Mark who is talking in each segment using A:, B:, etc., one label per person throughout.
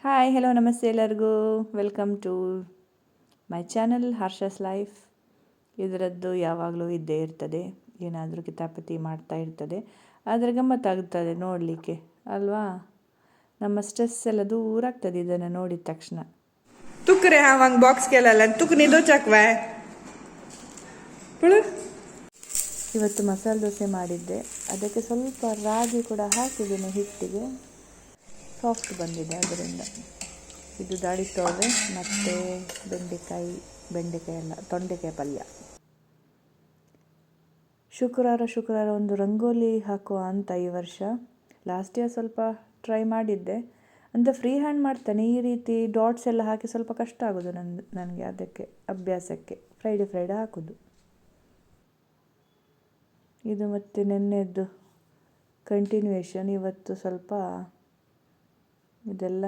A: Hi hello ನಮಸ್ತೆ ಎಲ್ಲರಿಗೂ. Welcome to my channel Harsha's life. ಇದರದ್ದು ಯಾವಾಗಲೂ ಇದ್ದೇ ಇರ್ತದೆ, ಏನಾದರೂ ಕಿತಾಪತಿ ಮಾಡ್ತಾ ಇರ್ತದೆ. ಆದರೆ ಗಮ್ಮತ್ತಾಗುತ್ತದೆ ನೋಡಲಿಕ್ಕೆ ಅಲ್ವಾ. ನಮ್ಮ ಸ್ಟ್ರೆಸ್ ಎಲ್ಲ ದೂರ ಆಗ್ತದೆ ಇದನ್ನು ನೋಡಿದ ತಕ್ಷಣ.
B: ತುಕ್ರೆ ಹಾವಂಗ್ ಬಾಕ್ಸ್ ಕೇಳಲ್ಲ ತುಕ್ ನಿದೋ ಚಕ್ವೆ.
A: ಇವತ್ತು ಮಸಾಲೆ ದೋಸೆ ಮಾಡಿದ್ದೆ, ಅದಕ್ಕೆ ಸ್ವಲ್ಪ ರಾಗಿ ಕೂಡ ಹಾಕಿದ್ದೇನೆ ಹಿಟ್ಟಿಗೆ. ಸಾಫ್ಟ್ ಬಂದಿದೆ ಅದರಿಂದ. ಇದು ದಾಳಿ ತೊಳೆ ಮತ್ತು ಬೆಂಡೆಕಾಯಿ ಅಲ್ಲ ತೊಂಡೆಕಾಯಿ ಪಲ್ಯ. ಶುಕ್ರವಾರ ಒಂದು ರಂಗೋಲಿ ಹಾಕುವ ಅಂತ ಈ ವರ್ಷ. ಲಾಸ್ಟ್ ಇಯರ್ ಸ್ವಲ್ಪ ಟ್ರೈ ಮಾಡಿದ್ದೆ, ಅಂತ ಫ್ರೀ ಹ್ಯಾಂಡ್ ಮಾಡ್ತಾನೆ. ಈ ರೀತಿ ಡಾಟ್ಸ್ ಎಲ್ಲ ಹಾಕಿ ಸ್ವಲ್ಪ ಕಷ್ಟ ಆಗೋದು ನನಗೆ, ಅದಕ್ಕೆ ಅಭ್ಯಾಸಕ್ಕೆ ಫ್ರೈಡೆ ಹಾಕೋದು. ಇದು ಮತ್ತು ನೆನ್ನೆದ್ದು ಕಂಟಿನ್ಯೂಯೇಷನ್. ಇವತ್ತು ಸ್ವಲ್ಪ ಇದೆಲ್ಲ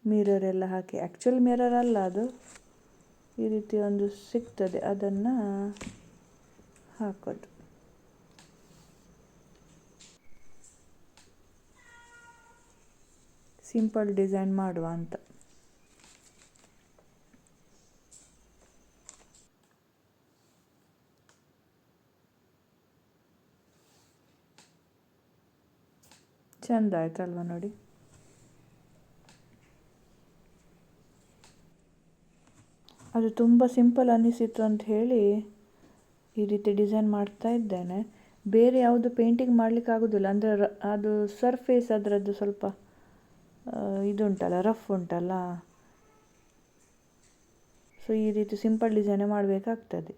A: ಮಿರರ್ ಎಲ್ಲ ಹಾಕಿ, ಆ್ಯಕ್ಚುಲ್ ಮಿರರ್ ಅಲ್ಲ ಅದು, ಈ ರೀತಿ ಒಂದು ಸಿಗ್ತದೆ ಅದನ್ನು ಹಾಕೋದು. ಸಿಂಪಲ್ ಡಿಸೈನ್ ಮಾಡುವ ಅಂತ. ಚೆಂದ ಆಯ್ತಲ್ವ ನೋಡಿ. ಅದು ತುಂಬ ಸಿಂಪಲ್ ಅನ್ನಿಸಿತು ಅಂತ ಹೇಳಿ ಈ ರೀತಿ ಡಿಸೈನ್ ಮಾಡ್ತಾ ಇದ್ದೇನೆ. ಬೇರೆ ಯಾವುದು ಪೇಂಟಿಂಗ್ ಮಾಡಲಿಕ್ಕೆ ಆಗೋದಿಲ್ಲ, ಅಂದರೆ ಅದು ಸರ್ಫೇಸ್ ಅದರದ್ದು ಸ್ವಲ್ಪ ಇದುಂಟಲ್ಲ, ರಫ್ ಉಂಟಲ್ಲ. ಸೊ ಈ ರೀತಿ ಸಿಂಪಲ್ ಡಿಸೈನೇ ಮಾಡಬೇಕಾಗ್ತದೆ.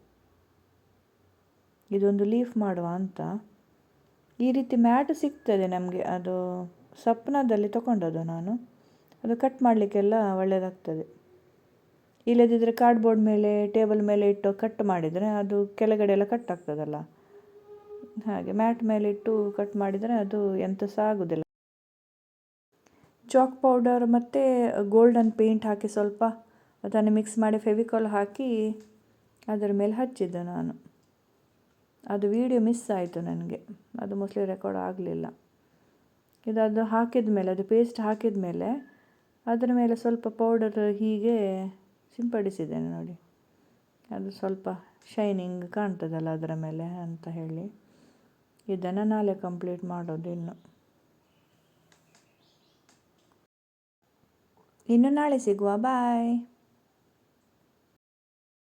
A: ಇದೊಂದು ಲೀಫ್ ಮಾಡುವ ಅಂತ. ಈ ರೀತಿ ಮ್ಯಾಟ್ ಸಿಗ್ತದೆ ನಮಗೆ, ಅದು ಸಪ್ನದಲ್ಲಿ ತಗೊಂಡದ್ದು ನಾನು. ಅದು ಕಟ್ ಮಾಡಲಿಕ್ಕೆಲ್ಲ ಒಳ್ಳೆಯದಾಗ್ತದೆ. ಇಲ್ಲದಿದ್ದರೆ ಕಾರ್ಡ್ಬೋರ್ಡ್ ಮೇಲೆ ಟೇಬಲ್ ಮೇಲೆ ಇಟ್ಟು ಕಟ್ ಮಾಡಿದರೆ ಅದು ಕೆಳಗಡೆ ಎಲ್ಲ ಕಟ್ ಆಗ್ತದಲ್ಲ, ಹಾಗೆ ಮ್ಯಾಟ್ ಮೇಲೆ ಇಟ್ಟು ಕಟ್ ಮಾಡಿದರೆ ಅದು ಎಂತ ಸಹ ಆಗೋದಿಲ್ಲ. ಚಾಕ್ ಪೌಡರ್ ಮತ್ತು ಗೋಲ್ಡನ್ ಪೇಂಟ್ ಹಾಕಿ ಸ್ವಲ್ಪ ಅದನ್ನು ಮಿಕ್ಸ್ ಮಾಡಿ ಫೆವಿಕಾಲ್ ಹಾಕಿ ಅದರ ಮೇಲೆ ಹಚ್ಚಿದ್ದೆ ನಾನು. ಅದು ವಿಡಿಯೋ ಮಿಸ್ ಆಯಿತು ನನಗೆ, ಅದು ಮೋಸ್ಟ್ಲಿ ರೆಕಾರ್ಡ್ ಆಗಲಿಲ್ಲ. ಅದು ಹಾಕಿದ ಮೇಲೆ, ಅದು ಪೇಸ್ಟ್ ಹಾಕಿದ ಮೇಲೆ ಅದರ ಮೇಲೆ ಸ್ವಲ್ಪ ಪೌಡರ್ ಹೀಗೆ ಸಿಂಪಡಿಸಿದ್ದೇನೆ ನೋಡಿ. ಅದು ಸ್ವಲ್ಪ ಶೈನಿಂಗ್ ಕಾಣ್ತದಲ್ಲ ಅದರ ಮೇಲೆ ಅಂತ ಹೇಳಿ. ಇದನ್ನು ನಾಳೆ ಕಂಪ್ಲೀಟ್ ಮಾಡೋದು. ಇನ್ನು ನಾಳೆ ಸಿಗುವ. ಬಾಯ್.